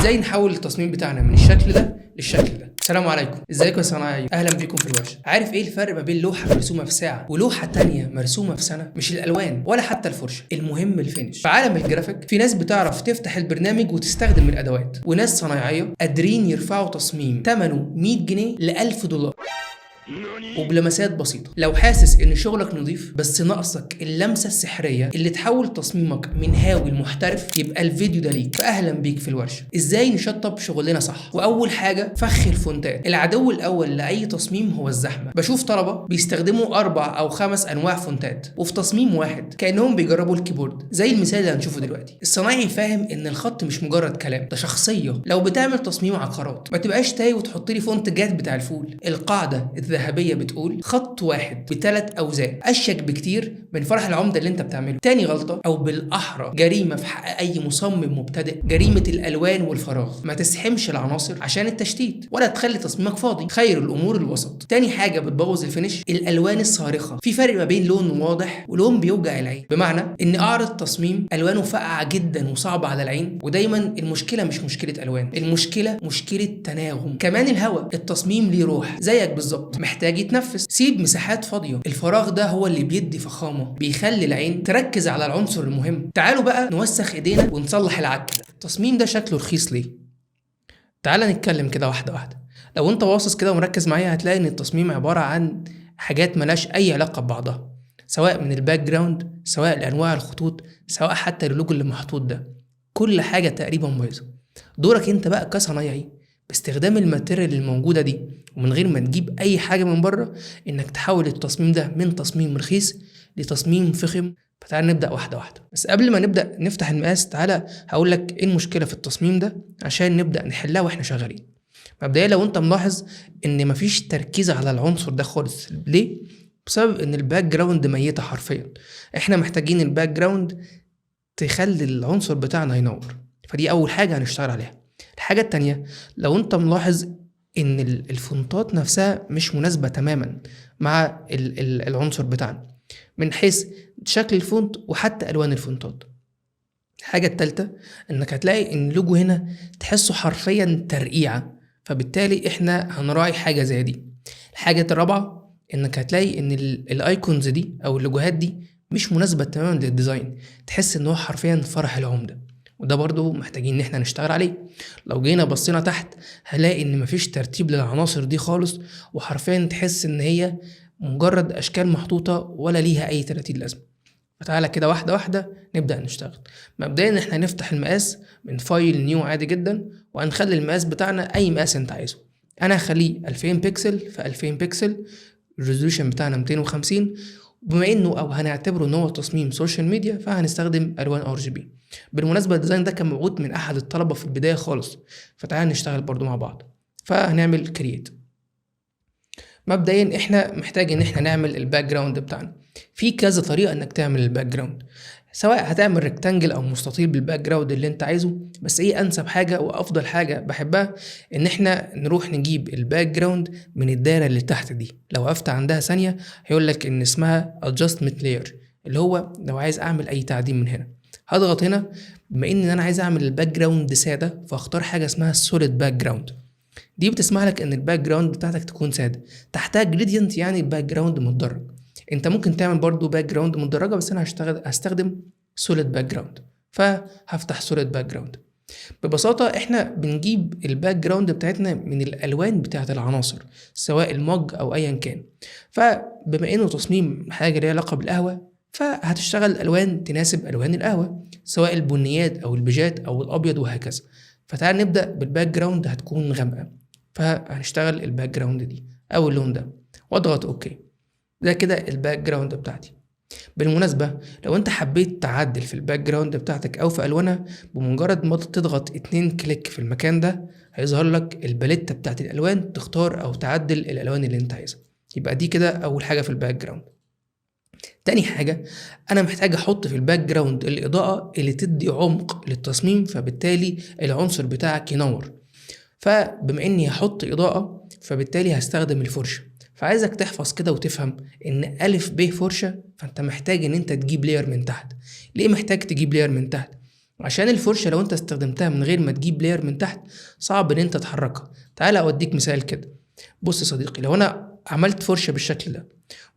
ازاي نحول التصميم بتاعنا من الشكل ده للشكل ده. السلام عليكم، ازيكم يا صنايعي؟ اهلا بيكم في الورشه. عارف ايه الفرق ما بين لوحه مرسومه في ساعه ولوحه تانية مرسومه في سنه؟ مش الالوان ولا حتى الفرشه، المهم الفينش. في عالم الجرافيك في ناس بتعرف تفتح البرنامج وتستخدم الادوات، وناس صنايعيه قادرين يرفعوا تصميم ثمنه 100 جنيه ل $1000 وبلمسات بسيطة. لو حاسس ان شغلك نظيف بس ناقصك اللمسة السحرية اللي تحول تصميمك من هاوي لمحترف، يبقى الفيديو ده ليك. فاهلا بيك في الورشة. ازاي نشطب شغلنا صح؟ واول حاجة فخ الفونتات. العدو الاول لاي تصميم هو الزحمة. بشوف طلبة بيستخدموا 4 أو 5 انواع فونتات وفي تصميم واحد كأنهم بيجربوا الكيبورد، زي المثال اللي هنشوفه دلوقتي. الصنايعي فاهم ان الخط مش مجرد كلام، ده شخصية. لو بتعمل تصميم عقارات ما تبقاش تايه وتحط لي فونت جات بتاع الفول. القاعدة الذهبية بتقول خط واحد ب3 أوزان أشيك بكتير من فرح العمدة اللي انت بتعمله. تاني غلطة أو بالأحرى جريمة في حق أي مصمم مبتدئ، جريمة الألوان والفراغ. ما تسحمش العناصر عشان التشتيت ولا تخلي تصميمك فاضي، خير الأمور الوسط. تاني حاجة بتبوظ الفينش الألوان الصارخة. في فرق ما بين لون واضح ولون بيوجع العين، بمعنى إن أعرض تصميم ألوانه فاقعة جدا وصعبة على العين، ودايما المشكلة مش مشكلة ألوان، المشكلة مشكلة تناغم. كمان الهواء، التصميم ليه روح زيك بالظبط، محتاج يتنفس. سيب مساحات فاضية، الفراغ ده هو اللي بيدي فخامة، بيخلي العين تركز على العنصر المهم. تعالوا بقى نوسخ ايدينا ونصلح العك. التصميم ده شكله رخيص ليه؟ تعال نتكلم كده واحدة واحدة. لو انت باصص كده ومركز معايا هتلاقي ان التصميم عبارة عن حاجات ملاش اي علاقة ببعضها، سواء من الباك جراوند، سواء لانواع الخطوط، سواء حتى اللوجو اللي محطوط ده. كل حاجة تقريبا بايظة. دورك انت بقى كصنايعي باستخدام الماتيريال الموجودة دي ومن غير ما تجيب اي حاجة من بره، انك تحول التصميم ده من تصميم رخيص لتصميم فخم. فتعال نبدأ واحدة واحدة. بس قبل ما نبدأ نفتح المقاس، تعالى هقول لك ايه المشكلة في التصميم ده عشان نبدأ نحلها واحنا شغالين. مبدئيا لو انت ملاحظ ان مفيش تركيز على العنصر ده خالص، ليه؟ بسبب ان الباك جراوند ميتة حرفيا. احنا محتاجين الباك جراوند تخلي العنصر بتاعنا ينور، فدي اول حاجة هنشتغل عليها. الحاجة التانية، لو انت ملاحظ ان الفونتات نفسها مش مناسبة تماما مع العنصر بتاعنا من حيث شكل الفونت وحتى الوان الفونتات. الحاجة التالتة انك هتلاقي ان اللوجو هنا تحسه حرفيا ترقيعة، فبالتالي احنا هنراعي حاجة زي دي. الحاجة الرابعة انك هتلاقي ان الايكونز دي او اللوجوهات دي مش مناسبة تماما للديزاين، تحس ان هو حرفيا فرح العمدة، وده برضو محتاجين ان احنا نشتغل عليه. لو جينا بصينا تحت هلاقي ان مفيش ترتيب للعناصر دي خالص، وحرفيا تحس ان هي مجرد اشكال محطوطة ولا ليها اي 30 لازمة. فتعالى كده واحدة واحدة نبدأ نشتغل. مبدئيا احنا هنفتح المقاس من فايل نيو عادي جدا، وهنخلي المقاس بتاعنا اي مقاس انت عايزه. انا هخليه 2000 بكسل في 2000 بكسل، الريزولوشن بتاعنا 250. وبما انه او هنعتبره ان هو تصميم سوشيال ميديا فهنستخدم الوان RGB. بالمناسبة الديزاين ده كان موجود من احد الطلبة في البداية خالص، فتعالى نشتغل برضو مع بعض. فهنعمل كرييت. مبدئيا احنا محتاج ان احنا نعمل الباك جراوند بتاعنا. في كذا طريقة انك تعمل الباك جراوند، سواء هتعمل ريكتانجل او مستطيل بالباك جراوند اللي انت عايزه. بس ايه انسب حاجة وافضل حاجة بحبها ان احنا نروح نجيب الباك جراوند من الدايرة اللي تحت دي. لو وقفت عندها ثانية هيقول لك ان اسمها adjustment layer، اللي هو لو عايز اعمل اي تعديل من هنا هضغط هنا. بما ان انا عايز اعمل الباك جراوند سادة فاختار حاجة اسمها solid باك جراوند. دي بتسمح لك ان الباك جراوند بتاعتك تكون ساده، تحتها جريدينت يعني الباك جراوند متدرج. انت ممكن تعمل برضو باك جراوند متدرجه، بس انا هستخدم سوليد باك جراوند، فهفتح سوليد باك جراوند. ببساطه احنا بنجيب الباك جراوند بتاعتنا من الالوان بتاعت العناصر سواء المج او ايا كان. فبما انه تصميم حاجه ليها علاقه بالقهوه فهتشتغل الوان تناسب الوان القهوه، سواء البنيات او البيجات او الابيض وهكذا. فتعال نبدأ بالباك جراوند، هتكون غامقة، فهنشتغل الباك جراوند دي أو اللون ده واضغط اوكي. ده كده الباك جراوند بتاعتي. بالمناسبة لو انت حبيت تعدل في الباك جراوند بتاعتك او في الوانها، بمجرد ما تضغط 2 كليك في المكان ده هيظهر لك الباليتة بتاعت الالوان، تختار او تعدل الالوان اللي انت عايزها. يبقى دي كده اول حاجة في الباك جراوند. تاني حاجة أنا محتاج أحط في الباك جراوند الإضاءة اللي تدي عمق للتصميم، فبالتالي العنصر بتاعك ينور. فبما إني هحط إضاءة فبالتالي هستخدم الفرشة. فعايزك تحفظ كده وتفهم إن ألف ب فرشة، فأنت محتاج إن أنت تجيب لاير من تحت. ليه محتاج تجيب لاير من تحت؟ عشان الفرشة لو انت استخدمتها من غير ما تجيب لاير من تحت صعب ان انت تحركها. تعالى اوديك مثال كده. بص يا صديقي، لو انا عملت فرشة بالشكل ده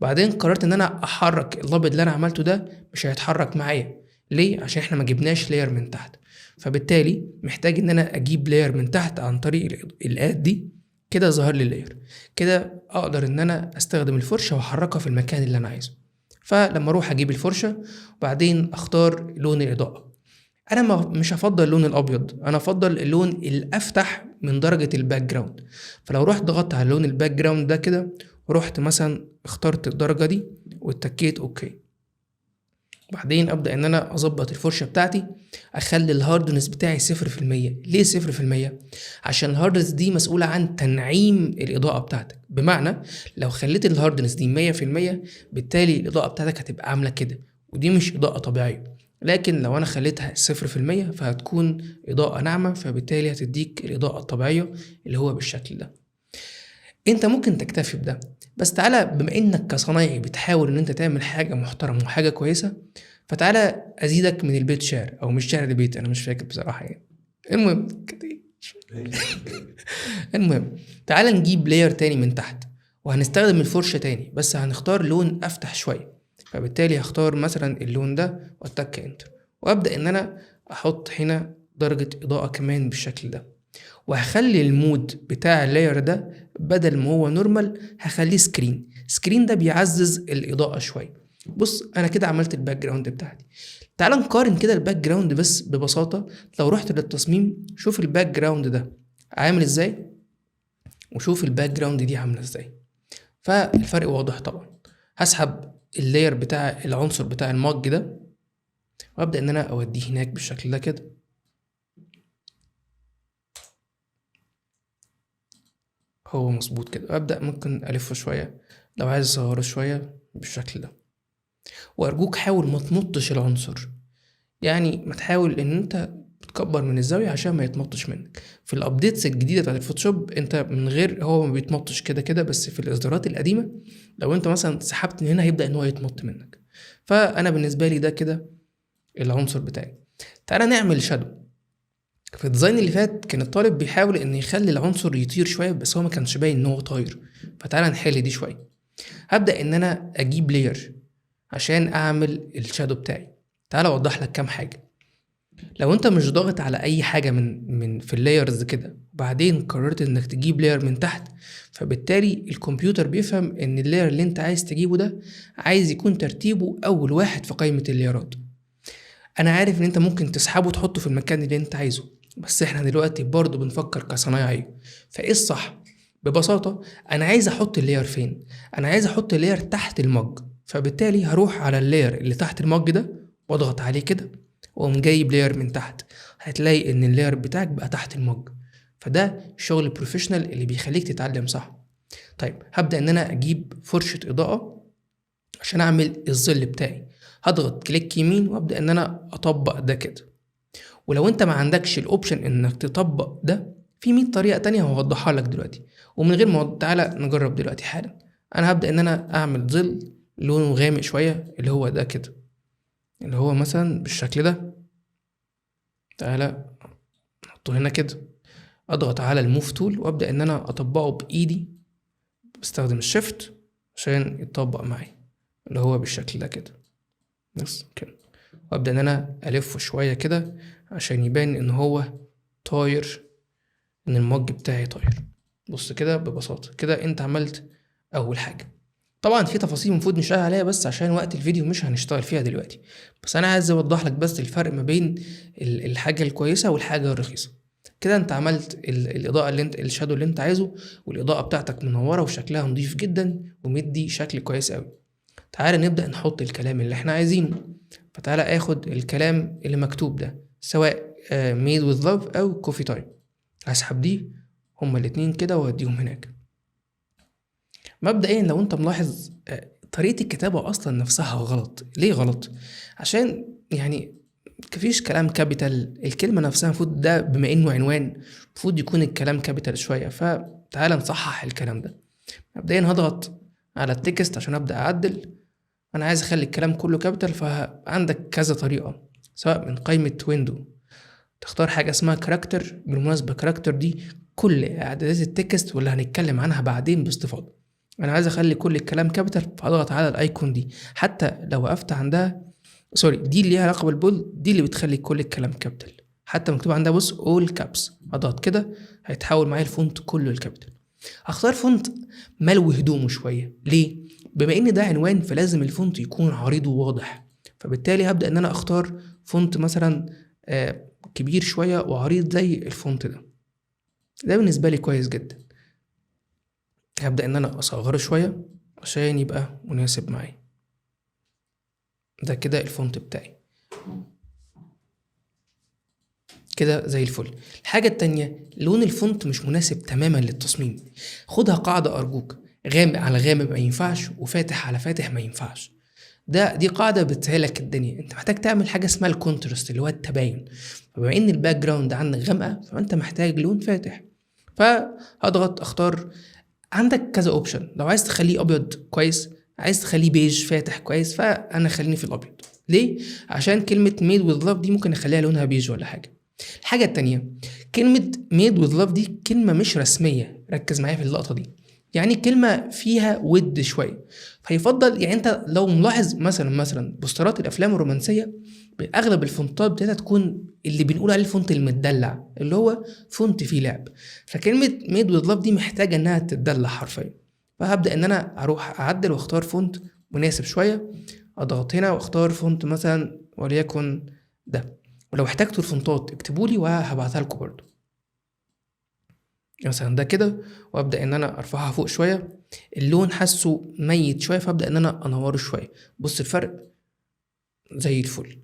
وبعدين قررت ان انا احرك الابيض اللي انا عملته ده، مش هيتحرك معايا. ليه؟ عشان احنا ما جبناش لاير من تحت. فبالتالي محتاج ان انا اجيب لاير من تحت عن طريق الاد دي. كده ظهر لي لاير، كده اقدر ان انا استخدم الفرشة واحركها في المكان اللي انا عايزه. فلما اروح اجيب الفرشة وبعدين اختار لون الاضاءة، انا مش هفضل اللون الابيض، انا افضل اللون الافتح من درجة الباك جراوند. فلو رحت ضغطت على لون الباك جراوند ده كده ورحت مثلا اخترت الدرجة دي واتكيت اوكي، بعدين ابدا ان انا اظبط الفرشه بتاعتي، اخلي الهاردنس بتاعي 0%. ليه 0%؟ عشان الهاردنس دي مسؤوله عن تنعيم الاضاءه بتاعتك. بمعنى لو خليت الهاردنس دي 100%، بالتالي الاضاءه بتاعتك هتبقى عامله كده، ودي مش اضاءه طبيعيه. لكن لو انا خليتها 0% فهتكون اضاءه ناعمه، فبالتالي هتديك الاضاءه الطبيعيه اللي هو بالشكل ده. انت ممكن تكتفي بده، بس تعالى بما انك كصنايعي بتحاول ان انت تعمل حاجه محترمه وحاجه كويسه، فتعالى ازيدك من البيت شعر، او مش شعر البيت، انا مش فاكر بصراحه يعني. المهم المهم تعالى نجيب لاير تاني من تحت وهنستخدم الفرشه تاني، بس هنختار لون افتح شويه. فبالتالي هختار مثلا اللون ده واتك انتر، وابدا ان انا احط هنا درجه اضاءه كمان بالشكل ده، وهخلي المود بتاع اللاير ده بدل ما هو نورمال هخليه سكرين. سكرين ده بيعزز الإضاءة شوية. بص أنا كده عملت الباك جراوند بتاعتي. تعال نقارن كده الباك جراوند بس ببساطة. لو رحت للتصميم شوف الباك جراوند ده عامل ازاي، وشوف الباك جراوند دي عاملة ازاي، فالفرق واضح طبعا. هسحب اللاير بتاع العنصر بتاع المج ده وابدأ ان انا اوديه هناك بالشكل ده كده. هو مظبوط كده، ابدا ممكن الفه شويه لو عايز اصغره شويه بالشكل ده. وارجوك حاول ما تمطش العنصر، يعني ما تحاول ان انت تكبر من الزاويه عشان ما يتمطش منك. في الابديتس الجديده بتاعت الفوتوشوب انت من غير، هو ما بيتمطش كده كده، بس في الاصدارات القديمه لو انت مثلا سحبت من هنا هيبدا ان هو يتمط منك. فانا بالنسبه لي ده كده العنصر بتاعي. تعالى نعمل شادو. في الديزاين اللي فات كان الطالب بيحاول ان يخلي العنصر يطير شويه، بس هو ما كانش باين ان هو طاير. فتعالى نحل دي شويه. هبدا ان انا اجيب لاير عشان اعمل الشادو بتاعي. تعالى اوضح لك كام حاجه. لو انت مش ضاغط على اي حاجه من في اللايرز كده وبعدين قررت انك تجيب لاير من تحت، فبالتالي الكمبيوتر بيفهم ان اللاير اللي انت عايز تجيبه ده عايز يكون ترتيبه اول واحد في قائمه اللايرات. انا عارف ان انت ممكن تسحبه وتحطه في المكان اللي انت عايزه، بس احنا دلوقتي برضه بنفكر كصنايعي. فايه الصح؟ ببساطة انا عايز احط اللاير فين؟ انا عايز احط اللاير تحت المج. فبالتالي هروح على اللاير اللي تحت المج ده واضغط عليه كده واقوم جايب لاير من تحت. هتلاقي ان اللاير بتاعك بقى تحت المج. فده شغل البروفيشنال اللي بيخليك تتعلم صح. طيب هبدأ ان انا اجيب فرشة اضاءة عشان اعمل الظل بتاعي. هضغط كليك يمين وابدا ان انا اطبق ده كده. ولو انت ما عندكش الاوبشن انك تطبق ده، في 100 طريقه تانية هوضحها لك دلوقتي. ومن غير ما تعالى نجرب دلوقتي حالا. انا هبدا ان انا اعمل ظل لونه غامق شويه اللي هو ده كده، اللي هو مثلا بالشكل ده. تعالى نحطه هنا كده. اضغط على الموف تول وابدا ان انا اطبقه بايدي، بستخدم الشيفت عشان يتطبق معايا اللي هو بالشكل ده كده بس كده. وابدا ان انا الفه شويه كده عشان يبان ان هو طاير، ان المج بتاعي طاير. بص كده ببساطه كده انت عملت اول حاجه. طبعا في تفاصيل المفروض نشتغل عليها بس عشان وقت الفيديو مش هنشتغل فيها دلوقتي. بس انا عايز اوضح لك بس الفرق ما بين الحاجه الكويسه والحاجه الرخيصه. كده انت عملت الاضاءه اللي انت الشادو اللي انت عايزه، والاضاءه بتاعتك منوره وشكلها نظيف جدا ومدي شكل كويس قوي. تعالى نبدأ نحط الكلام اللي احنا عايزينه. فتعالى اخد الكلام اللي مكتوب ده سواء made with love او coffee time. هسحب دي هما الاتنين كده واديهم هناك. مبدئيا لو انت ملاحظ طريقة الكتابة اصلا نفسها غلط. ليه غلط؟ عشان يعني مفيش كلام كابيتال. الكلمة نفسها المفروض ده بما انه عنوان المفروض يكون الكلام كابيتال شوية. فتعالى نصحح الكلام ده. مبدئيا هضغط على التكست عشان ابدأ اعدل. انا عايز اخلي الكلام كله كابيتال، فعندك كذا طريقة سواء من قائمة ويندو تختار حاجة اسمها كاركتر. بالمناسبة كاركتر دي كل اعدادات التكست واللي هنتكلم عنها بعدين باستفاضة. انا عايز اخلي كل الكلام كابيتال، فاضغط على الايكون دي. حتى لو وقفت عندها سوري، دي اللي ليها علاقة بالبول، دي اللي بتخلي كل الكلام كابيتال. حتى مكتوب عندها بص all caps، اضغط كده هيتحول معايا الفونت كله الكابيتال. هختار فونت ملو هدومه شوية. ليه؟ بما ان ده عنوان فلازم الفونت يكون عريض وواضح، فبالتالي هبدأ ان انا اختار فونت مثلا كبير شوية وعريض زي الفونت ده بالنسبة لي كويس جدا. هبدأ ان انا اصغره شوية عشان يبقى مناسب معايا. ده كده الفونت بتاعي كده زي الفل. الحاجة التانية، لون الفونت مش مناسب تماما للتصميم. خدها قاعدة أرجوك، غامق على غامق ما ينفعش، وفاتح على فاتح ما ينفعش. دي قاعدة بتسهلك الدنيا. انت محتاج تعمل حاجة اسمها الكونترست اللي هو التباين. فبما ان الباك جراوند عندك غامقة فانت محتاج لون فاتح. فهضغط اختار. عندك كذا اوبشن، لو عايز تخليه ابيض كويس، عايز تخليه بيج فاتح كويس، فانا خليني في الابيض. ليه؟ عشان كلمة ميد وذ لاف دي ممكن اخليها لونها بيج ولا حاجة. الحاجة التانية، كلمة ميد وذ لاف دي كلمة مش رسمية، ركز معايا في اللقطة دي. يعني كلمة فيها ود شوية، فيفضل يعني انت لو ملاحظ مثلا بوسترات الافلام الرومانسية باغلب الفونتات بتاعتها تكون اللي بنقول عليه الفونت المدلع، اللي هو فونت فيه لعب. فكلمة ميد وذ لاف دي محتاجة انها تتدلع حرفيا. فهبدأ ان انا اروح اعدل واختار فونت مناسب شوية. اضغط هنا واختار فونت مثلا وليكن ده. ولو احتجتوا الفونتات اكتبولي وهبعتها لكم برضو. مثلا ده كده، وابدا ان انا ارفعها فوق شويه. اللون حاسه ميت شويه، فابدا ان انا انوره شويه. بص الفرق زي الفل.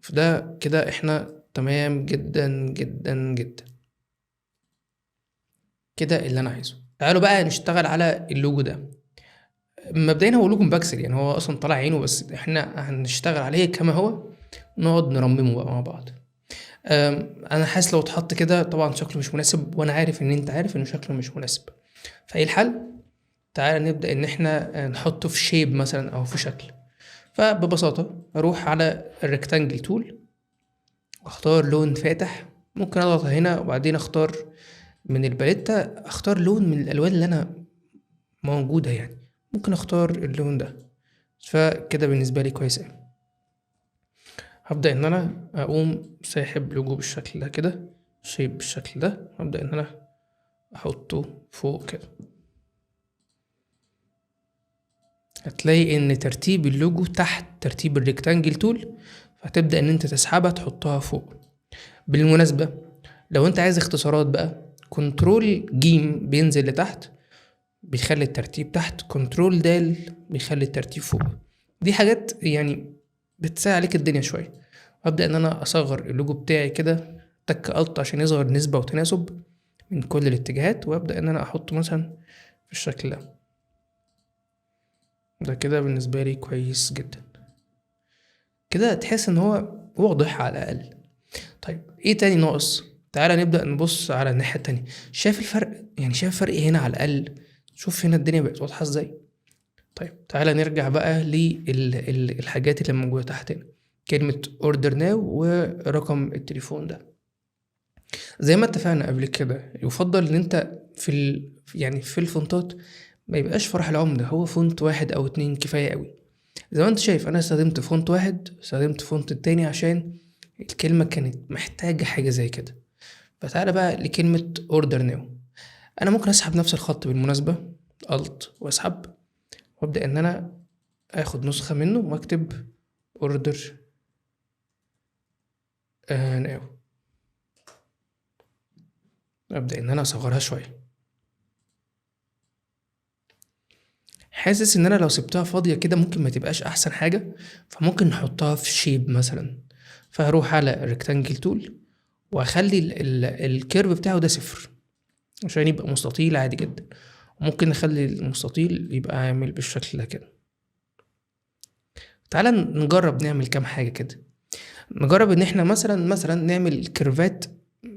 فده كده احنا تمام جدا جدا جدا. كده اللي انا عايزه. تعالوا بقى نشتغل على اللوجو ده. مبدئيا هو لوجو مبكسل، يعني هو اصلا طالع عينه، بس احنا هنشتغل عليه كما هو، نقعد نرممه بقى مع بعض. انا حاسس لو اتحط كده طبعا شكله مش مناسب، وانا عارف ان انت عارف ان شكله مش مناسب. فايه الحل؟ تعالى نبدأ ان احنا نحطه في شيب مثلا او في شكل. فببساطة اروح على الريكتانجل تول واختار لون فاتح. ممكن اضغط هنا وبعدين اختار من الباليتا، اختار لون من الالوان اللي انا موجودة يعني. ممكن اختار اللون ده. فكده بالنسبة لي كويس اوي. هبدأ ان انا اقوم ساحب لوجو بالشكل ده كده، شيب بالشكل ده. هبدأ ان انا احطه فوق كده. هتلاقي ان ترتيب اللوجو تحت ترتيب الريكتانجل تول، فهتبدأ ان انت تسحبها تحطها فوق. بالمناسبة لو انت عايز اختصارات بقى، كنترول جيم بينزل لتحت بيخلي الترتيب تحت، كنترول دال بيخلي الترتيب فوق. دي حاجات يعني بتسهل عليك الدنيا شوية. وابدأ ان انا اصغر اللوجو بتاعي كده، تك الت عشان يظهر نسبة وتناسب من كل الاتجاهات، وابدأ ان انا احطه مثلا في الشكل ده كده بالنسبة لي كويس جدا. كده تحس ان هو واضح على الاقل. طيب ايه تاني ناقص؟ تعالى نبدأ نبص على الناحية التانية. شايف الفرق؟ يعني شايف فرق هنا على الاقل؟ شوف هنا الدنيا بقت واضحة ازاي. طيب تعالى نرجع بقى للحاجات اللي موجودة تحت هنا. كلمة اوردر ناو ورقم التليفون ده. زي ما اتفقنا قبل كده، يفضل ان انت يعني في الفونتات ما يبقاش فرح العمدة، هو فونت واحد او اتنين كفاية قوي. زي ما انت شايف انا استخدمت فونت واحد، استخدمت فونت التاني عشان الكلمة كانت محتاجة حاجة زي كده. فتعالى بقى لكلمة اوردر ناو. انا ممكن اسحب نفس الخط بالمناسبة، الت واسحب، وابدأ ان انا اخد نسخة منه واكتب اوردر ناو. ابدأ ان انا اصغرها شوية. حاسس ان انا لو سبتها فاضية كده ممكن ما تبقاش احسن حاجة، فممكن نحطها في شيب مثلا. فهروح على الريكتانجل تول واخلي الكيرف بتاعه ده 0 عشان يبقى مستطيل عادي جدا. وممكن نخلي المستطيل يبقى عامل بالشكل ده كده. تعالى نجرب نعمل كام حاجة كده. نجرب ان احنا مثلا نعمل كيرفات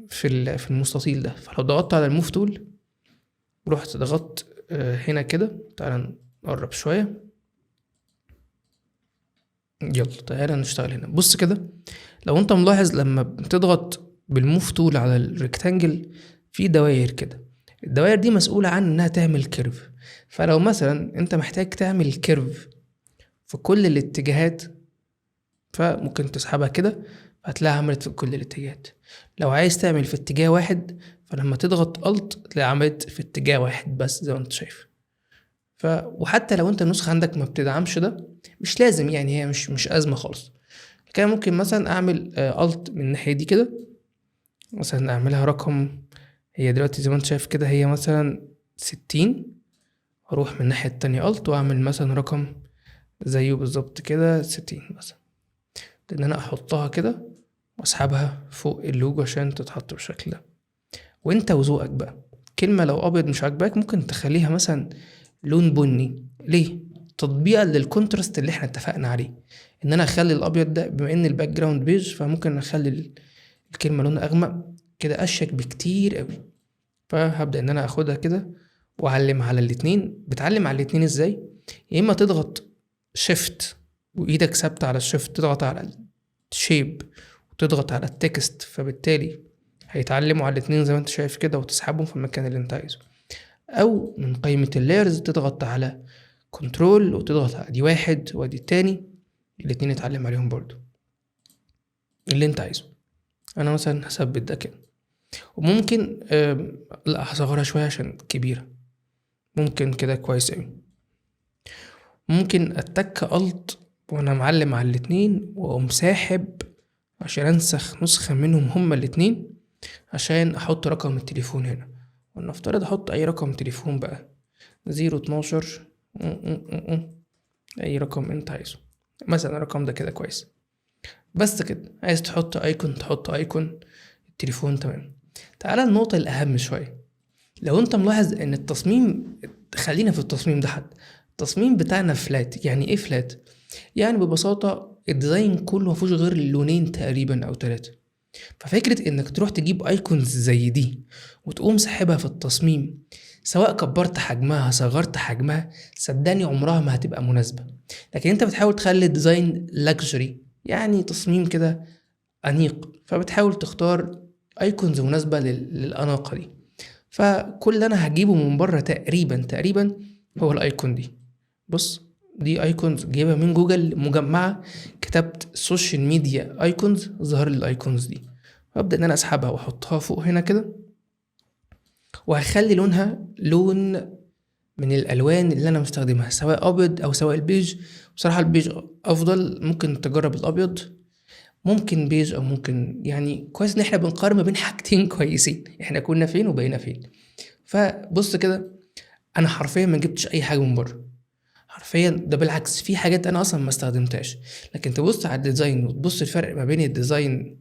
في المستطيل ده. فلو ضغطت على الموف تول ورحت ضغطت هنا كده، تعالى نقرب شوية. يلا تعالى نشتغل هنا. بص كده، لو انت ملاحظ لما بتضغط بالموف تول على الريكتانجل في دواير كده، الدواير دي مسؤولة عن انها تعمل كيرف. فلو مثلا انت محتاج تعمل كيرف في كل الاتجاهات فممكن تسحبها كده هتلاقيها عملت في كل الاتجاهات. لو عايز تعمل في اتجاه واحد فلما تضغط الت تلاقي عملت في اتجاه واحد بس زي ما انت شايف. وحتى لو انت النسخة عندك ما بتدعمش ده مش لازم، يعني هي مش أزمة خالص. كان ممكن مثلا اعمل الت من الناحية دي كده، مثلا اعملها رقم، هي دلوقتي زي ما انت شايف كده هي مثلا 60، اروح من الناحية التانية الت واعمل مثلا رقم زيه بالظبط كده 60 مثلا، ان انا احطها كده واسحبها فوق اللوجو عشان تتحط بالشكل ده. وانت وذوقك بقى، كلمة لو ابيض مش عاجباك ممكن تخليها مثلا لون بني. ليه؟ تطبيقا للكونتراست اللي احنا اتفقنا عليه، ان انا اخلي الابيض ده بما ان الباك جراوند بيج فممكن اخلي الكلمة لون اغمق كده اشيك بكتير قوي. فهبدأ ان انا اخدها كده واعلم على الاتنين. بتعلم على الاتنين ازاي؟ يا اما تضغط شيفت وايدك ثابتة على الشيفت، تضغط على الشيب وتضغط على التكست، فبالتالي هيتعلموا على الاتنين زي ما انت شايف كده وتسحبهم في المكان اللي انت عايزه. او من قائمة اللايرز تضغط على كنترول وتضغط على دي واحد ودي التاني، الاتنين يتعلم عليهم برضو اللي انت عايزه. انا مثلا هثبت ده كده، وممكن لا هصغرها شوية عشان كبيرة، ممكن كده كويس اوي. ممكن اتك الت وانا معلم على الاتنين واقوم ساحب عشان انسخ نسخة منهم هما الاتنين، عشان احط رقم التليفون هنا. ولنفترض احط اي رقم تليفون بقى 012 اي رقم انت عايزه، مثلا الرقم ده كده كويس. بس كده، عايز تحط ايكون تحط ايكون التليفون تمام. تعالى النقطة الاهم شوية، لو انت ملاحظ ان التصميم، خلينا في التصميم ده حتى، التصميم بتاعنا فلات. يعني ايه فلات؟ يعني ببساطة الديزاين كله مفيهوش غير لونين تقريبا او 3. ففكرة انك تروح تجيب ايكونز زي دي وتقوم ساحبها في التصميم، سواء كبرت حجمها صغرت حجمها، صدقني عمرها ما هتبقى مناسبة. لكن انت بتحاول تخلي الديزاين لاكجري، يعني تصميم كده انيق، فبتحاول تختار ايكونز مناسبة للاناقة دي. فكل اللي انا هجيبه من بره تقريبا هو الايكون دي. بص، دي ايكونز جايبها من جوجل مجمعة، كتبت سوشيال ميديا ايكونز ظهر لي الايكونز دي. وابدا ان انا اسحبها واحطها فوق هنا كده، وهخلي لونها لون من الالوان اللي انا مستخدمها، سواء ابيض او سواء البيج. بصراحة البيج افضل، ممكن تجرب الابيض، ممكن بيج او ممكن، يعني كويس ان احنا بنقارن ما بين حاجتين كويسين، احنا كنا فين وبقينا فين. فبص كده، انا حرفيا ما جبتش اي حاجه من بره، حرفيا ده بالعكس في حاجات انا اصلا ما استخدمتهاش. لكن تبص على الديزاين وتبص الفرق ما بين الديزاين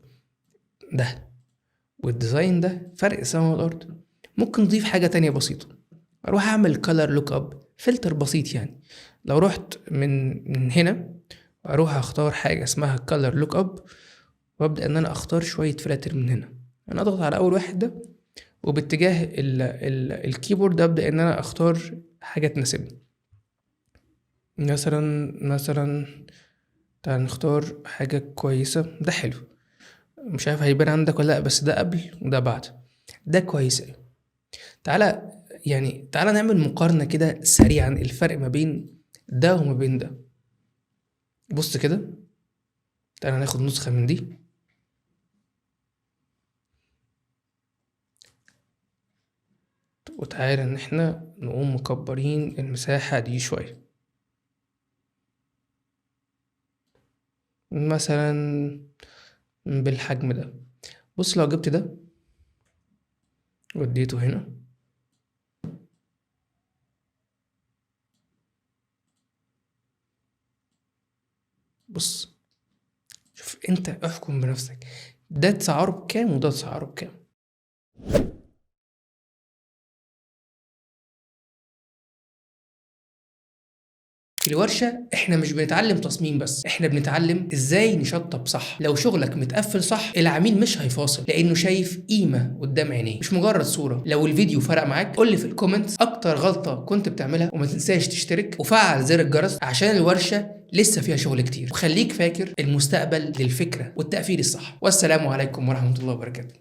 ده والديزاين ده، فرق السما والارض. ممكن نضيف حاجه تانية بسيطه، اروح اعمل color لوك اب، فلتر بسيط يعني. لو رحت من هنا اروح اختار حاجه اسمها color لوك اب، وابدا ان انا اختار شويه فلاتر من هنا. انا اضغط على اول واحد ده، وباتجاه الكيبورد ابدا ان انا اختار حاجه تناسبني. مثلا تعال نختار حاجه كويسه، ده حلو، مش عارف هيبان عندك ولا لا، بس ده قبل وده بعد، ده كويس أوي. تعالى نعمل مقارنه كده سريعا، الفرق ما بين ده وما بين ده. بص كده، تعالى ناخد نسخه من دي، وتعالى ان احنا نقوم مكبرين المساحه دي شويه، مثلا بالحجم ده. بص لو جبت ده وديته هنا، بص شوف انت احكم بنفسك، ده تسعره بكام وده تسعره بكام. في الورشة احنا مش بنتعلم تصميم بس، احنا بنتعلم ازاي نشطب صح. لو شغلك متقفل صح العميل مش هيفاصل لانه شايف قيمة قدام عينيه مش مجرد صورة. لو الفيديو فرق معاك قول لي في الكومنتس اكتر غلطة كنت بتعملها، وما تنساش تشترك وفعل زر الجرس عشان الورشة لسه فيها شغل كتير. وخليك فاكر المستقبل للفكرة والتقفيل الصح. والسلام عليكم ورحمة الله وبركاته.